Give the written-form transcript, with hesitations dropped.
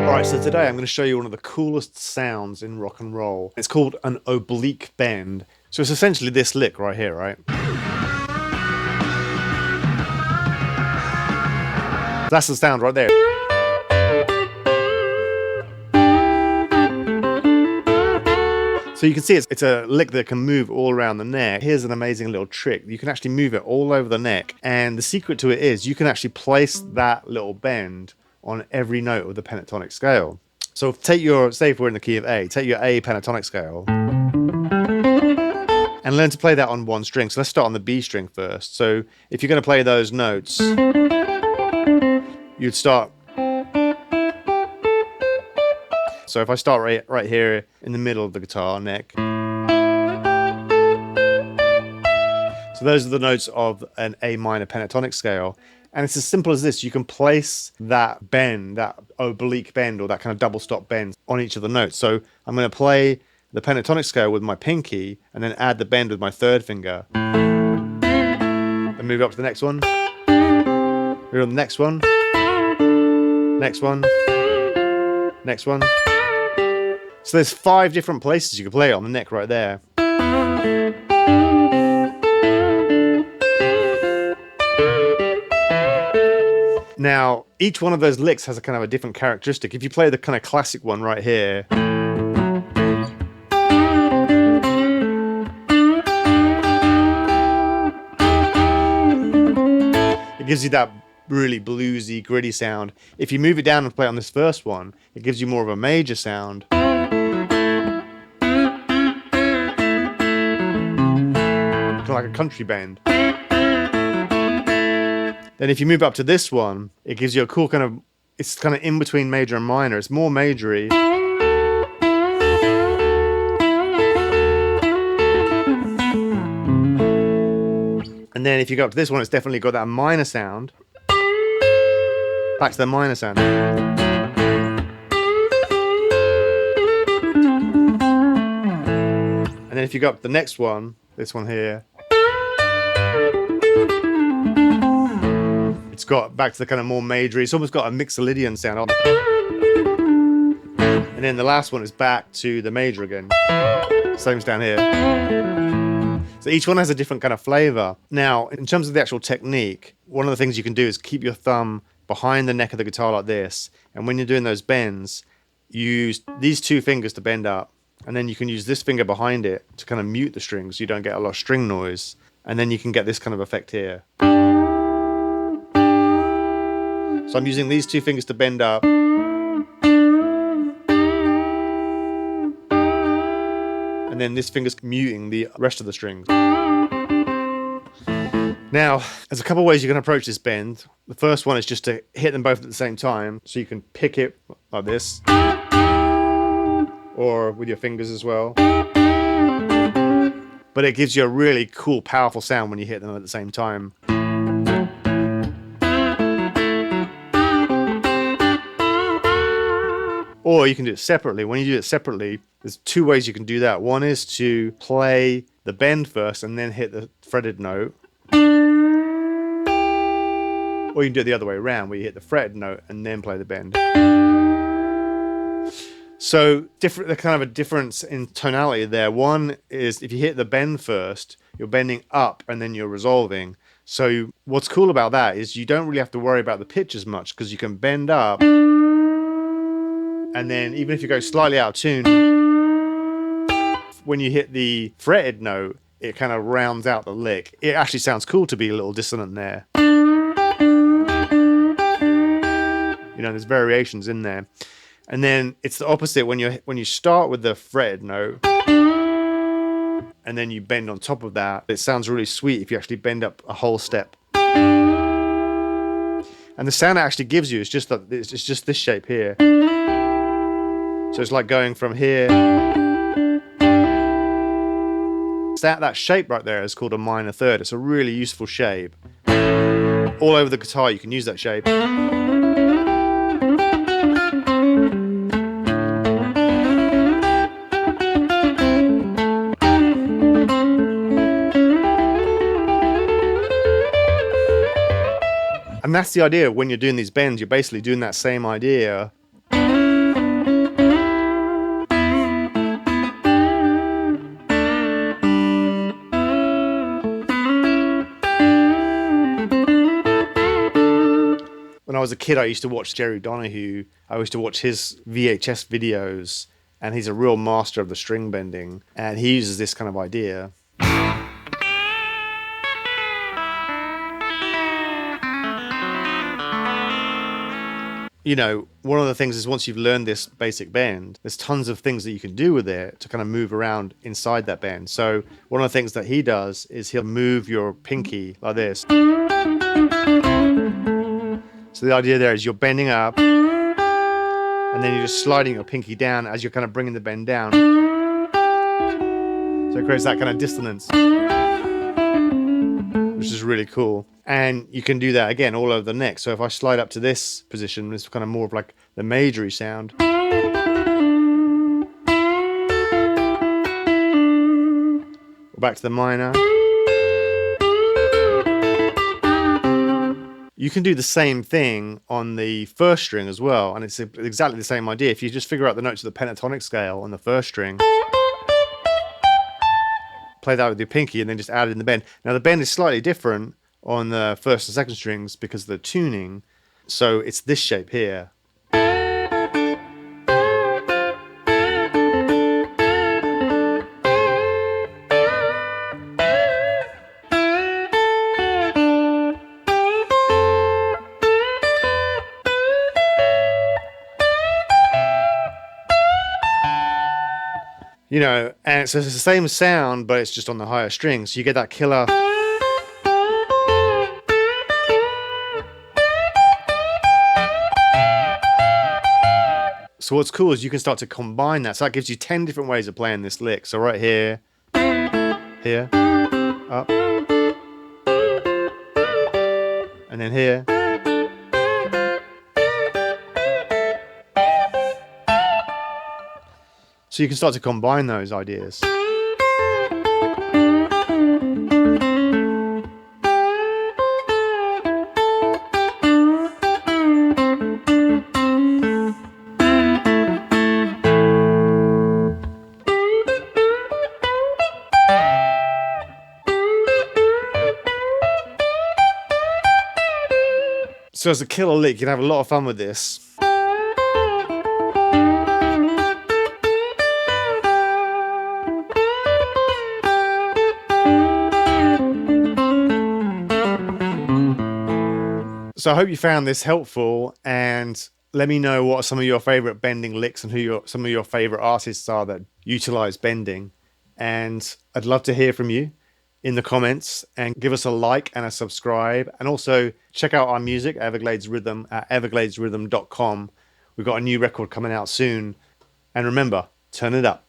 Alright, so today I'm going to show you one of the coolest sounds in rock and roll. It's called an oblique bend. So it's essentially this lick right here, right? That's the sound right there. So you can see it's a lick that can move all around the neck. Here's an amazing little trick. You can actually move it all over the neck. And the secret to it is you can actually place that little bend on every note of the pentatonic scale. So take your, say if we're in the key of A, take your A pentatonic scale and learn to play that on one string. So let's start on the B string first. So if you're going to play those notes, you'd start. So if I start right here in the middle of the guitar neck. So those are the notes of an A minor pentatonic scale. And it's as simple as this. You can place that bend, that oblique bend, or that kind of double stop bend on each of the notes. So I'm going to play the pentatonic scale with my pinky and then add the bend with my third finger. And move up to the next one. Move on the next one. Next one. Next one. So there's 5 different places you can play it on the neck right there. Now, each one of those licks has a kind of a different characteristic. If you play the kind of classic one right here, it gives you that really bluesy, gritty sound. If you move it down and play on this first one, it gives you more of a major sound. Kind of like a country bend. Then if you move up to this one, it gives you a cool kind of, it's kind of in between major and minor. It's more majory. And then if you go up to this one, it's definitely got that minor sound. Back to the minor sound. And then if you go up to the next one, this one here, it's got back to the kind of more majory. It's almost got a Mixolydian sound on it. And then the last one is back to the major again. Same's down here. So each one has a different kind of flavor. Now, in terms of the actual technique, one of the things you can do is keep your thumb behind the neck of the guitar like this. And when you're doing those bends, you use these 2 fingers to bend up. And then you can use this finger behind it to kind of mute the strings so you don't get a lot of string noise. And then you can get this kind of effect here. So I'm using these 2 fingers to bend up. And then this finger's muting the rest of the strings. Now, there's a couple of ways you can approach this bend. The first one is just to hit them both at the same time. So you can pick it like this. Or with your fingers as well. But it gives you a really cool, powerful sound when you hit them at the same time. Or you can do it separately. When you do it separately, there's 2 ways you can do that. One is to play the bend first and then hit the fretted note. Or you can do it the other way around, where you hit the fretted note and then play the bend. So there's kind of a difference in tonality there. One is if you hit the bend first, you're bending up and then you're resolving. So what's cool about that is you don't really have to worry about the pitch as much because you can bend up. And then even if you go slightly out of tune, when you hit the fretted note, it kind of rounds out the lick. It actually sounds cool to be a little dissonant there. You know, there's variations in there. And then it's the opposite when you start with the fretted note and then you bend on top of that. It sounds really sweet if you actually bend up a whole step. And the sound it actually gives you is just that it's just this shape here. So it's like going from here. That shape right there is called a minor third. It's a really useful shape. All over the guitar you can use that shape. And that's the idea. When you're doing these bends, you're basically doing that same idea I was a kid, I used to watch Jerry Donahue. I used to watch his VHS videos, and he's a real master of the string bending. And he uses this kind of idea. You know, one of the things is once you've learned this basic bend, there's tons of things that you can do with it to kind of move around inside that bend. So one of the things that he does is he'll move your pinky like this. So the idea there is you're bending up, and then you're just sliding your pinky down as you're kind of bringing the bend down. So it creates that kind of dissonance, which is really cool. And you can do that again all over the neck. So if I slide up to this position, it's kind of more of like the majory sound. Or back to the minor. You can do the same thing on the first string as well, and it's exactly the same idea. If you just figure out the notes of the pentatonic scale on the first string, play that with your pinky, and then just add it in the bend. Now the bend is slightly different on the first and second strings because of the tuning, so it's this shape here. You know, and so it's the same sound, but it's just on the higher strings. So you get that killer. So what's cool is you can start to combine that. So that gives you 10 different ways of playing this lick. So right here, here, up, and then here. So you can start to combine those ideas. So as a killer lick, you can have a lot of fun with this. So I hope you found this helpful, and let me know what are some of your favorite bending licks and who some of your favorite artists are that utilize bending. And I'd love to hear from you in the comments, and give us a like and a subscribe, and also check out our music, Everglades Rhythm, at evergladesrhythm.com. We've got a new record coming out soon, and remember, turn it up.